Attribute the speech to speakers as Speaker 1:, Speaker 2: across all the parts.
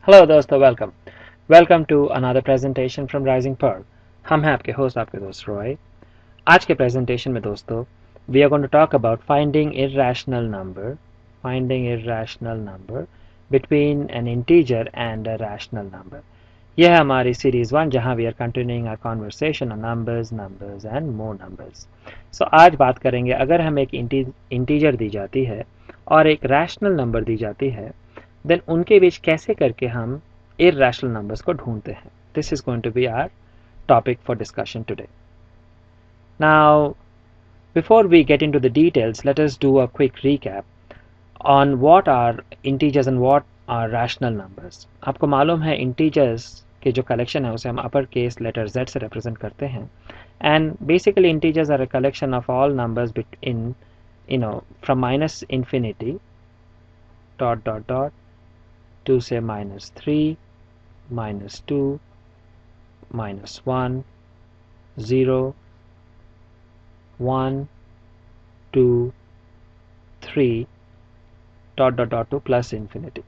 Speaker 1: Hello दोस्तों, welcome to another presentation from Rising Pearl. हम हैं आपके होस्ट, आपके दोस्त रॉय। आज के प्रेजेंटेशन में दोस्तों we are going to talk about finding irrational number between an integer and a rational number. यह है हमारी सीरीज 1 जहां we are continuing our conversation on numbers and more numbers. So आज बात करेंगे, अगर हमें एक इंटीजर दी जाती है और एक रैशनल नंबर दी जाती है, देन उनके बीच कैसे करके हम irrational numbers को ढूंढते हैं। This is going to be our topic for discussion today. Now, before we get into the details, let us do a quick recap on what are integers and what are rational numbers. आपको मालूम है integers के जो collection है उसे हम upper case letter Z से represent करते हैं, and basically integers are a collection of all numbers in from minus infinity dot to say -3, -2, -1, 0, 1, 2, 3 dot to plus infinity.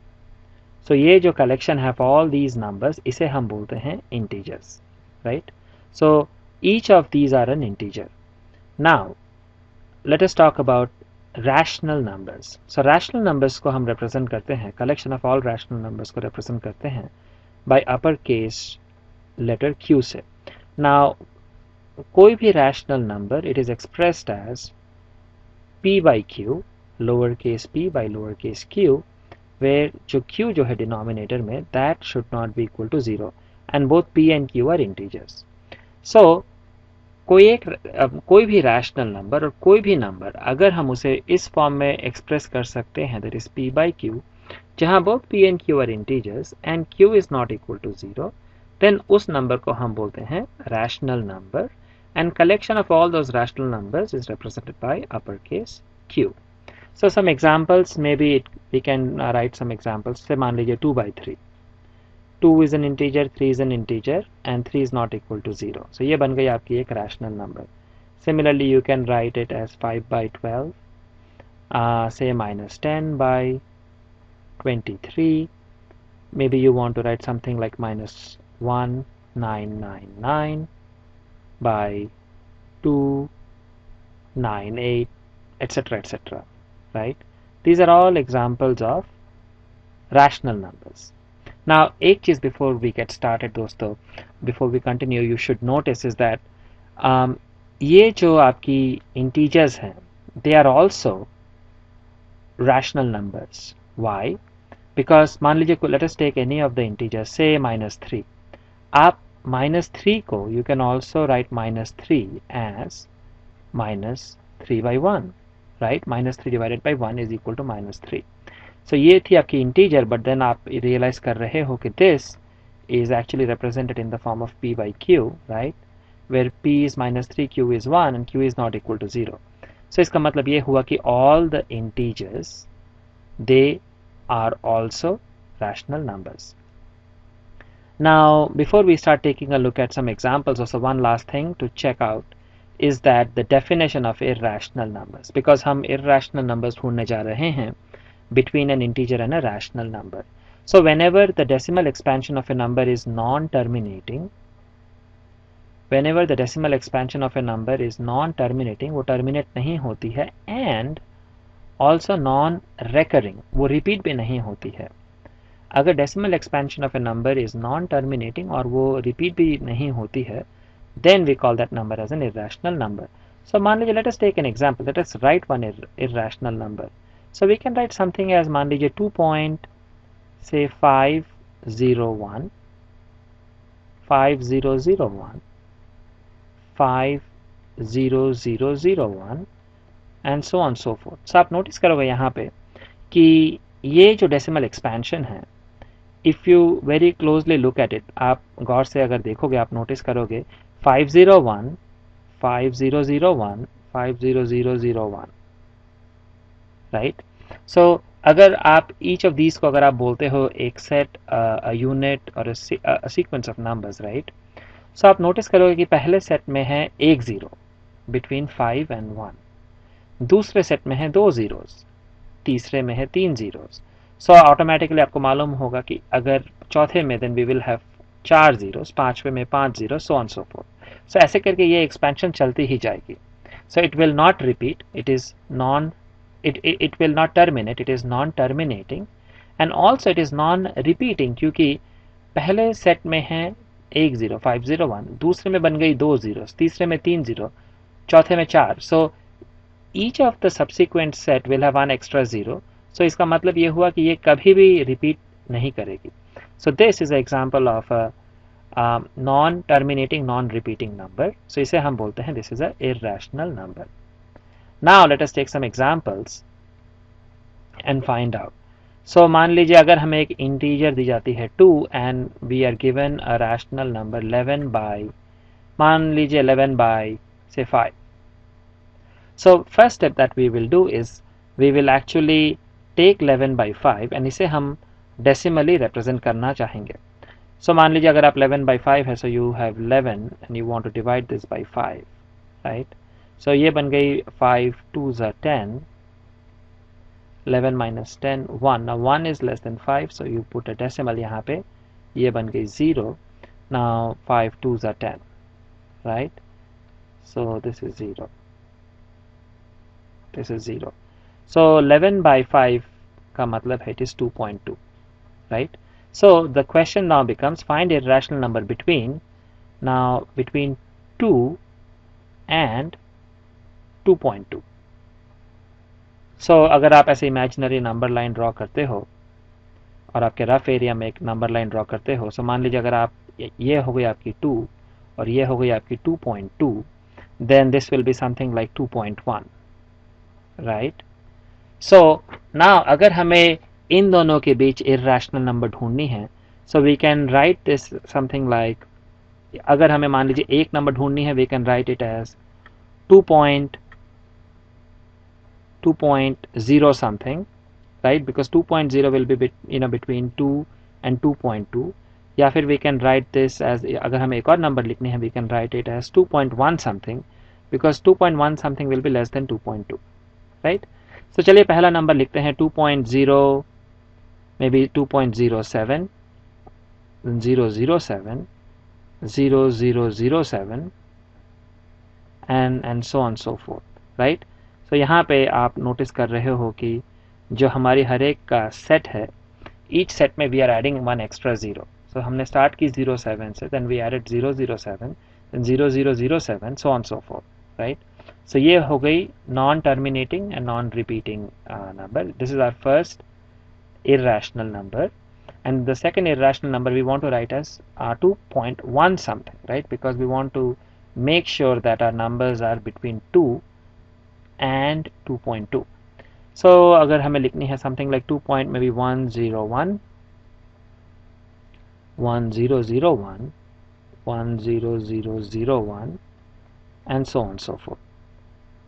Speaker 1: So ये जो collection है of all these numbers, इसे हम बोलते हैं integers, right? So each of these are an integer. Now let us talk about rational numbers. So rational numbers को हम represent करते हैं, collection of all rational numbers को represent करते हैं by upper case letter Q से. Now कोई भी rational number, it is expressed as P by Q, lower case p by lower case q, where जो Q जो है denominator में, that should not be equal to 0 and both P and Q are integers. So कोई भी rational number और कोई भी number अगर हम उसे इस फॉर्म में एक्सप्रेस कर सकते हैं, that is P by Q, जहां both P and Q are integers and Q is not equal to 0, then उस नंबर को हम बोलते हैं rational number, and collection of all those rational numbers is represented by uppercase Q. So some examples, maybe we can write some examples. से मान लीजिए 2 by 3. 2 is an integer, 3 is an integer, and 3 is not equal to 0. So ये बन गई आपकी एक rational number. Similarly, you can write it as 5 by 12, say -10 by 23. Maybe you want to write something like -1999 by 298, etc., etc. Right? These are all examples of rational numbers. Now एक चीज before we get started दोस्तों, before we continue, you should notice is that ये जो आपकी integers हैं, they are also rational numbers. Why? Because मान लीजिए let us take any of the integers, say -3. आप -3 को you can also write -3 as -3 by 1, right? -3 divided by 1 is equal to -3. So ये थी आपकी इंटीजर, बट देन आप realise कर रहे हो कि this is actually represented in the form of P by Q, right? Where P is -3, Q is 1 and Q is not equal to 0. So इसका मतलब ये हुआ कि all the integers, they are also rational numbers. Now before we start taking a look at some examples, also one last thing to check out is that the definition of irrational numbers, because हम irrational numbers ढूंढने जा रहे हैं between an integer and a rational number. So whenever the decimal expansion of a number is non-terminating, वो terminate नहीं होती है, and also non-recurring, वो repeat भी नहीं होती है. अगर decimal expansion of a number is non-terminating और वो repeat भी नहीं होती है, then we call that number as an irrational number. So मान लीजिए, let us take an example. Let us write one irrational number. So we can write something as मान लीजिए 2.501, 5001, 50001 and so on so forth. So आप notice करोगे यहाँ पे कि ये जो डेसिमल एक्सपेंशन है, if you very closely look at it, आप गौर से अगर देखोगे, आप नोटिस करोगे 501, 5001, 50001, राइट? सो अगर आप ईच ऑफ दीज को अगर आप बोलते हो एक सेट, अ यूनिट और सीक्वेंस ऑफ नंबर्स, राइट? सो आप नोटिस करोगे कि पहले सेट में है एक जीरो बिटवीन 5 एंड 1, दूसरे सेट में है 2 जीरोस, तीसरे में है 3 जीरोस. सो ऑटोमेटिकली आपको मालूम होगा कि अगर चौथे में then we will have 4 zeros, पांचवे में 5 zero, so on so forth. So ऐसे करके ये एक्सपेंशन चलती ही जाएगी। So it will not repeat, it will not terminate, it is non terminating, and also it is non repeating, क्योंकि पहले सेट में है 1 0 5 0 1, दूसरे में बन गई 2 जीरो, तीसरे में 3 जीरो, चौथे में 4। So each of the subsequent set will have one extra zero. So इसका मतलब ये हुआ कि ये कभी भी रिपीट नहीं करेगी। So this is example of non terminating non repeating number. So इसे हम बोलते हैं this is a irrational number. Now let us take some examples and find out. So मान लीजिए अगर हमें एक इंटीजर दी जाती है 2 and we are given a rational number 11 by, मान लीजिए 11 by say 5. So first step that we will do is we will actually take 11 by 5 and इसे हम decimally represent करना चाहेंगे। So मान लीजिए अगर आप 11 by 5 है, so you have 11 and you want to divide this by 5, right? So ये बन गई 5 2s are 10, 11 minus 10 1, now 1 is less than 5, so you put a decimal यहाँ पे, ये बन गई 0, now 5 2s are 10, right? So this is 0, this is 0. So 11 by 5 का मतलब है it is 2.2, right? So the question now becomes find a rational number between 2 and 2.2. So अगर आप ऐसे इमेजिनरी नंबर लाइन ड्रॉ करते हो और आपके रफ एरिया में एक नंबर लाइन ड्रॉ करते हो, so मान लीजिए अगर आप ये हो गई आपकी 2 और ये हो गई आपकी 2.2, then this will be something like 2.1, right? So now अगर हमें इन दोनों के बीच irrational number ढूंढनी है, so we can write this something like, अगर हमें मान लीजिए एक नंबर ढूंढनी है, we can write it as 2.0 something, right? Because 2.0 will be between 2 and 2.2, या फिर we can write this as, अगर हमें एक और नंबर लिखनी है, we can write it as 2.1 something, because 2.1 something will be less than 2.2, right? So चलिए पहला नंबर लिखते हैं 2.0, maybe 2.07, 007, 0007 and so on so forth, right? So यहाँ पे आप नोटिस कर रहे हो कि जो हमारी हर एक का सेट है, each set में we are adding one extra zero. So हमने स्टार्ट की 07 से, then we added 007, then 0007, so on so forth, right? So ये हो गई non terminating and non repeating number. This is our first irrational number, and the second irrational number we want to write as 2.1 something, right? Because we want to make sure that our numbers are between 2 and 2.2. So अगर हमें लिखनी है something like 2.101, 1001, 10001 and so on so forth.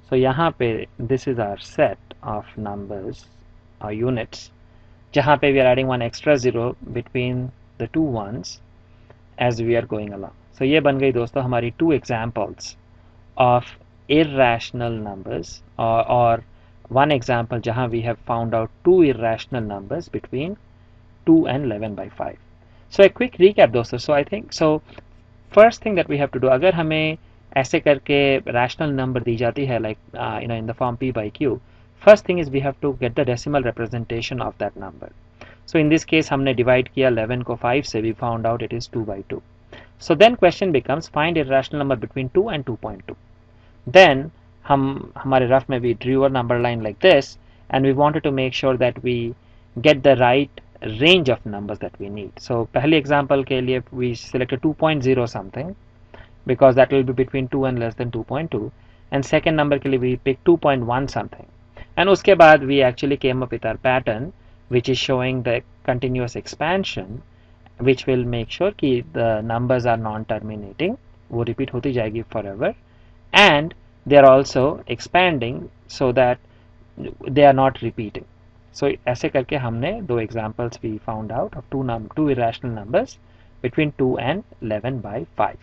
Speaker 1: So यहाँ पे this is our set of numbers or units, जहाँ पे we are adding one extra zero between the two ones as we are going along. So ये बन गई दोस्तों हमारी two examples of irrational numbers, or one example जहाँ we have found out two irrational numbers between 2 and 11 by 5. So a quick recap दोस्तों. So I think so first thing that we have to do, अगर हमें ऐसे करके rational number दी जाती है like in the form p by q, first thing is we have to get the decimal representation of that number. So in this case हमने divide किया 11 को 5 से, we found out it is 2 by 2. So then question becomes find a rational number between 2 and 2.2. Then हमारे rough में we drew a number line like this and we wanted to make sure that we get the right range of numbers that we need. So पहले example के लिए we selected 2.0 something because that will be between 2 and less than 2.2, and second number के लिए we picked 2.1 something, and उसके बाद we actually came up with our pattern which is showing the continuous expansion which will make sure कि the numbers are non-terminating, वो repeat होती जाएगी forever, and they are also expanding so that they are not repeating. So ऐसे करके हमने दो examples we found out of two irrational numbers between 2 and 11 by 5.